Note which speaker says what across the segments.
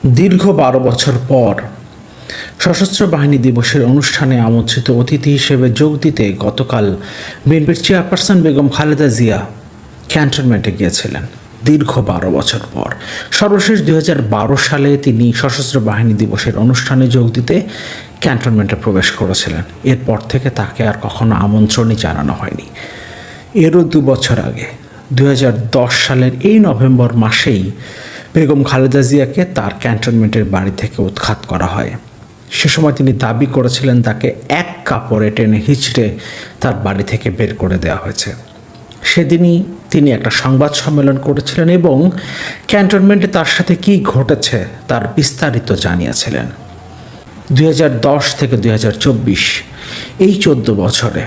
Speaker 1: দীর্ঘ ১২ বছর পর সশস্ত্র বাহিনী দিবসের অনুষ্ঠানে আমন্ত্রিত অতিথি হিসেবে যোগ দিতে গতকাল বিএনপির চেয়ারপারসন বেগম খালেদা জিয়া ক্যান্টনমেন্টে গিয়েছিলেন। দীর্ঘ ১২ বছর পর সর্বশেষ ২০১২ সালে তিনি সশস্ত্র বাহিনী দিবসের অনুষ্ঠানে যোগ দিতে ক্যান্টনমেন্টে প্রবেশ করেছিলেন। এরপর থেকে তাকে আর কখনো আমন্ত্রণই জানানো হয়নি। এরও ২ বছর আগে ২০১০ সালের এই নভেম্বর মাসেই বেগম খালেদা জিয়াকে তার ক্যান্টনমেন্টের বাড়ি থেকে উৎখাত করা হয়। সে সময় তিনি দাবি করেছিলেন তাকে এক কাপড়ে টেনে হিঁচড়ে তার বাড়ি থেকে বের করে দেওয়া হয়েছে। সেদিনই তিনি একটা সংবাদ সম্মেলন করেছিলেন এবং ক্যান্টনমেন্টে তার সাথে কী ঘটেছে তার বিস্তারিত জানিয়েছিলেন। ২০১০ থেকে ২০২৪ এই ১৪ বছরে,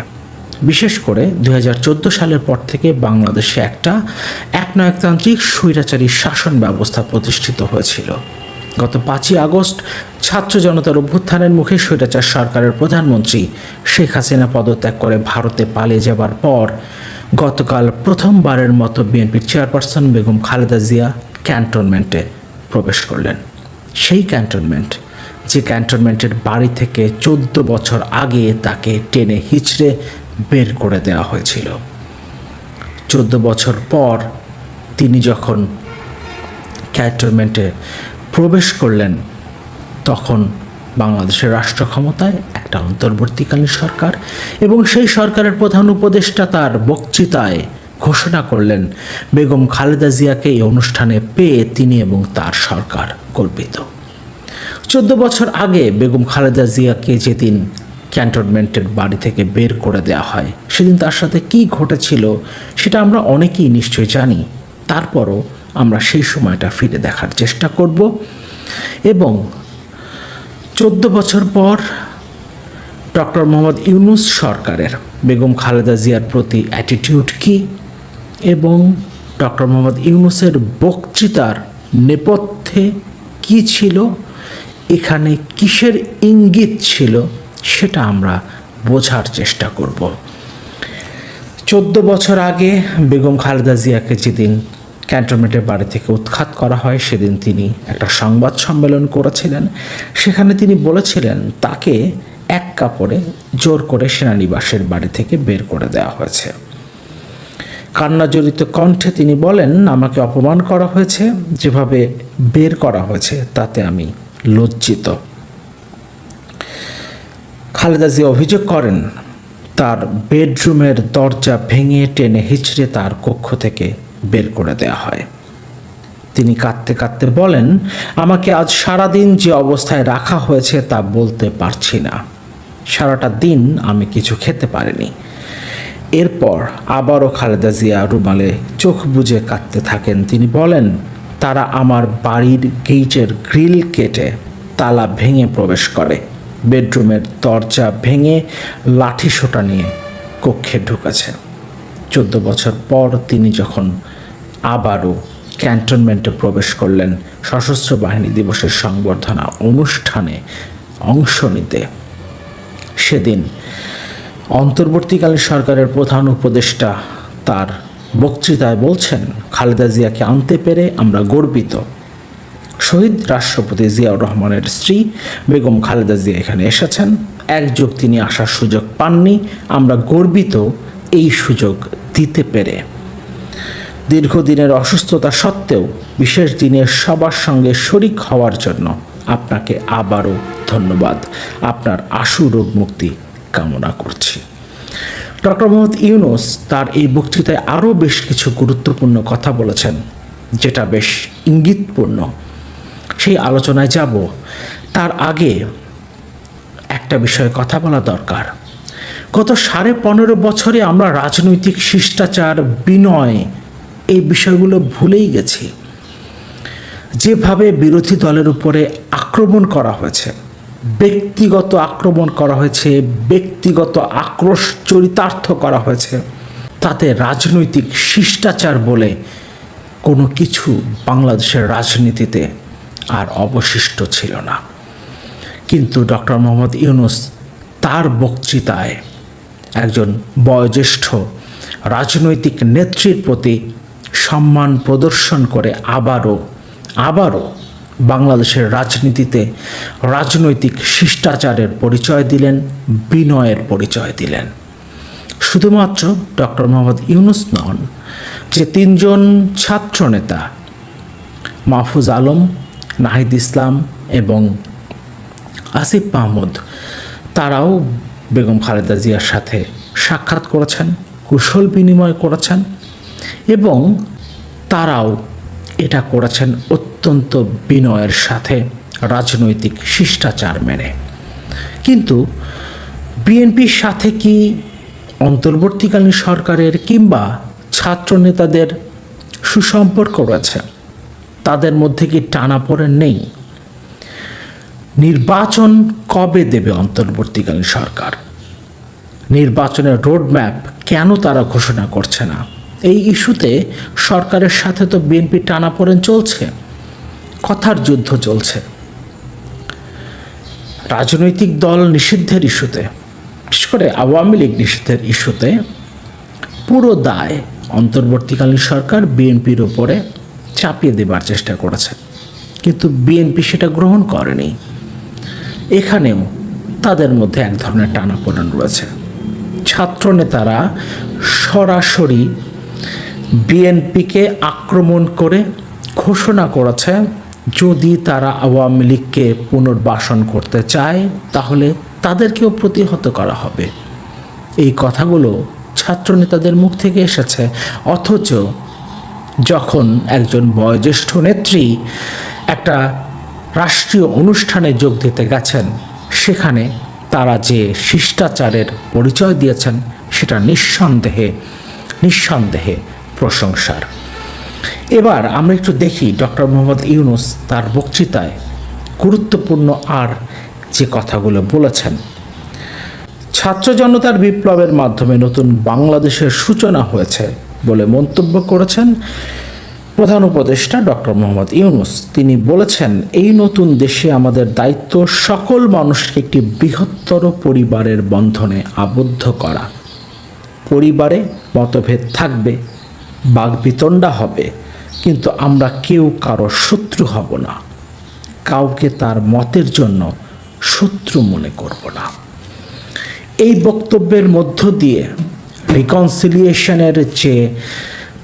Speaker 1: বিশেষ করে ২০১৪ সালের পর থেকে বাংলাদেশে একটা একনায়কতান্ত্রিক স্বৈরাচারী শাসন ব্যবস্থা প্রতিষ্ঠিত হয়েছিল। গত ৫ই আগস্ট ছাত্র জনতার অভ্যুত্থানের মুখে স্বৈরাচার সরকারের প্রধানমন্ত্রী শেখ হাসিনা পদত্যাগ করে ভারতে পালিয়ে যাবার পর গতকাল প্রথমবারের মতো বিএনপির চেয়ারপারসন বেগম খালেদা জিয়া ক্যান্টনমেন্টে প্রবেশ করলেন। সেই ক্যান্টনমেন্ট, যে ক্যান্টনমেন্টের বাড়ি থেকে ১৪ বছর আগে তাকে টেনে হিঁচড়ে বের করে দেওয়া হয়েছিল। ১৪ বছর পর তিনি যখন ক্যান্টনমেন্টে প্রবেশ করলেন, তখন বাংলাদেশের রাষ্ট্র ক্ষমতায় একটা অন্তর্বর্তীকালীন সরকার এবং সেই সরকারের প্রধান উপদেষ্টা তার বক্তৃতায় ঘোষণা করলেন বেগম খালেদা জিয়াকে এই অনুষ্ঠানে পেয়ে তিনি এবং তার সরকার গর্বিত। ১৪ বছর আগে বেগম খালেদা জিয়াকে যেদিন ক্যান্টনমেন্টের বাড়ি থেকে বের করে দেওয়া হয়, সেদিন তার সাথে কী ঘটেছিল সেটা আমরা অনেকেই নিশ্চয়ই জানি। তারপরও আমরা সেই সময়টা ফিরে দেখার চেষ্টা করব এবং ১৪ বছর পর ডক্টর মোহাম্মদ ইউনূস সরকারের বেগম খালেদা জিয়ার প্রতি অ্যাটিটিউড কী এবং ডক্টর মোহাম্মদ ইউনূসের বক্তৃতার নেপথ্যে কী ছিল, এখানে কিসের ইঙ্গিত ছিল, সেটা আমরা বোঝার চেষ্টা করব। ১৪ বছর আগে বেগম খালেদা জিয়াকে যেদিন ক্যান্টনমেন্টের বাড়ি থেকে উৎখাত করা হয়, সেদিন তিনি একটা সংবাদ সম্মেলন করেছিলেন। সেখানে তিনি বলেছিলেন তাকে এক কাপড়ে জোর করে সেনানিবাসের বাড়ি থেকে বের করে দেওয়া হয়েছে। কান্নাজড়িত কণ্ঠে তিনি বলেন, আমাকে অপমান করা হয়েছে, যেভাবে বের করা হয়েছে তাতে আমি লজ্জিত। খালেদা জিয়া অভিযোগ করেন তার বেডরুমের দরজা ভেঙে টেনে হিঁচড়ে তার কক্ষ থেকে বের করে দেওয়া হয়। তিনি কাঁদতে কাঁদতে বলেন, আমাকে আজ সারাদিন যে অবস্থায় রাখা হয়েছে তা বলতে পারছি না। সারাটা দিন আমি কিছু খেতে পারিনি। এরপর আবারও খালেদা জিয়া রুমালে চোখ বুজে কাঁদতে থাকেন। তিনি বলেন, তারা আমার বাড়ির গেটের গ্রিল কেটে তালা ভেঙে প্রবেশ করে, বেডরুমের দরজা ভেঙে লাঠিসোঁটা নিয়ে কক্ষে ঢুকেছে। ১৪ বছর পর তিনি যখন আবারও ক্যান্টনমেন্টে প্রবেশ করলেন সশস্ত্র বাহিনী দিবসের সংবর্ধনা অনুষ্ঠানে অংশ নিতে, সেদিন অন্তর্বর্তীকালীন সরকারের প্রধান উপদেষ্টা তার বক্তৃতায় বলছেন, খালেদা জিয়াকে আনতে পেরে আমরা গর্বিত। শহীদ রাষ্ট্রপতি জিয়াউর রহমানের স্ত্রী বেগম খালেদা জিয়া এখানে এসেছেন। একযোগ তিনি আসার সুযোগ পাননি, আমরা গর্বিত এই সুযোগ দিতে পেরে। দীর্ঘদিনের অসুস্থতা সত্ত্বেও বিশেষ দিনে সবার সঙ্গে শরিক হওয়ার জন্য আপনাকে আবারও ধন্যবাদ। আপনার আশু রোগ মুক্তি কামনা করছি। ডক্টর মোহাম্মদ ইউনূস তার এই বক্তৃতায় আরও বেশ কিছু গুরুত্বপূর্ণ কথা বলেছেন, যেটা বেশ ইঙ্গিতপূর্ণ। সেই আলোচনায় যাব। তার আগে একটা বিষয়ে কথা বলা দরকার। গত 15.5 বছরে আমরা রাজনৈতিক শিষ্টাচার, বিনয়, এই বিষয়গুলো ভুলেই গেছি। যেভাবে বিরোধী দলের উপরে আক্রমণ করা হয়েছে, ব্যক্তিগত আক্রমণ করা হয়েছে, ব্যক্তিগত আক্রোশ চরিতার্থ করা হয়েছে, তাতে রাজনৈতিক শিষ্টাচার বলে কোনো কিছু বাংলাদেশের রাজনীতিতে আর অবশিষ্ট ছিল না। কিন্তু ডক্টর মোহাম্মদ ইউনূস তার বক্তৃতায় একজন বয়োজ্যেষ্ঠ রাজনৈতিক নেত্রীর প্রতি সম্মান প্রদর্শন করে আবারও বাংলাদেশের রাজনীতিতে রাজনৈতিক শিষ্টাচারের পরিচয় দিলেন, বিনয়ের পরিচয় দিলেন। শুধুমাত্র ডক্টর মোহাম্মদ ইউনূস নন, যে তিনজন ছাত্রনেতা মাহফুজ আলম, নাহিদ ইসলাম এবং আসিফ মাহমুদ, তারাও বেগম খালেদা জিয়ার সাথে সাক্ষাৎ করেছেন, কুশল বিনিময় করেছেন এবং তারাও এটা করেছেন অত্যন্ত বিনয়ের সাথে, রাজনৈতিক শিষ্টাচার মেনে। কিন্তু বিএনপির সাথে কি অন্তর্বর্তীকালীন সরকারের কিংবা ছাত্র নেতাদের সুসম্পর্ক রয়েছে? তাদের মধ্যে কি টানাপোড়েন নেই? নির্বাচন কবে দেবে অন্তর্বর্তীকালীন সরকার? নির্বাচনের রোডম্যাপ কেন তারা ঘোষণা করছে না? এই ইস্যুতে সরকারের সাথে তো বিএনপি টানাপোড়েন চলছে, কথার যুদ্ধ চলছে। রাজনৈতিক দল নিষিদ্ধের ইস্যুতে, বিশেষ করে আওয়ামী লীগ নিষিদ্ধের ইস্যুতে পুরো দায় অন্তর্বর্তীকালীন সরকার বিএনপির উপরে চাপিয়ে দেবার চেষ্টা করেছে, কিন্তু বিএনপি সেটা গ্রহণ করেনি। এখানেও তাদের মধ্যে এক ধরনের টানাপোড়েন রয়েছে। ছাত্রনেতারা সরাসরি বিএনপিকে আক্রমণ করে ঘোষণা করেছে, যদি তারা আওয়ামী লীগকে পুনর্বাসন করতে চায় তাহলে তাদেরকেও প্রতিহত করা হবে। এই কথাগুলো ছাত্রনেতাদের মুখ থেকে এসেছে, অথচ যখন একজন বয়োজ্যেষ্ঠ নেত্রী একটা রাষ্ট্রীয় অনুষ্ঠানে যোগ দিতে গেছেন, সেখানে তারা যে শিষ্টাচারের পরিচয় দিয়েছেন সেটা নিঃসন্দেহে প্রশংসার। এবার আমরা একটু দেখি ডক্টর মোহাম্মদ ইউনূস তার বক্তৃতায় গুরুত্বপূর্ণ আর যে কথাগুলো বলেছেন। ছাত্র জনতার বিপ্লবের মাধ্যমে নতুন বাংলাদেশের সূচনা হয়েছে বলে মন্তব্য করেছেন প্রধান উপদেষ্টা ডক্টর মোহাম্মদ ইউনূস। তিনি বলেছেন, এই নতুন দেশে আমাদের দায়িত্ব সকল মানুষকে একটি বৃহত্তর পরিবারের বন্ধনে আবদ্ধ করা। পরিবারে মতভেদ থাকবে, বাকবিতণ্ডা হবে, কিন্তু আমরা কেউ কারো শত্রু হব না, কাউকে তার মতের জন্য শত্রু মনে করব না। এই বক্তব্যের মধ্য দিয়ে রিকনসিলিয়েশনের যে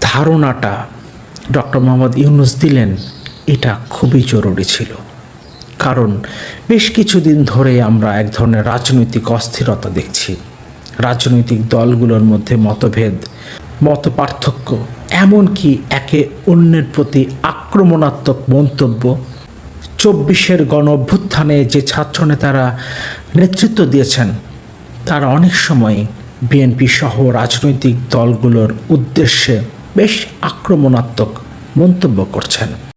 Speaker 1: ধারণাটা ডক্টর মোহাম্মদ ইউনূস দিলেন, এটা খুবই জরুরি ছিল। কারণ বেশ কিছুদিন ধরে আমরা এক ধরনের রাজনৈতিক অস্থিরতা দেখছি। রাজনৈতিক দলগুলোর মধ্যে মতভেদ, মতপার্থক্য, এমনকি একে অন্যের প্রতি আক্রমণাত্মক মন্তব্য। 24-এর গণ অভ্যুত্থানে যে ছাত্রনেতারা নেতৃত্ব দিয়েছেন, তারা অনেক সময় বিএনপি সহ রাজনৈতিক দলগুলোর উদ্দেশ্যে বেশ আক্রমণাত্মক মন্তব্য করছেন।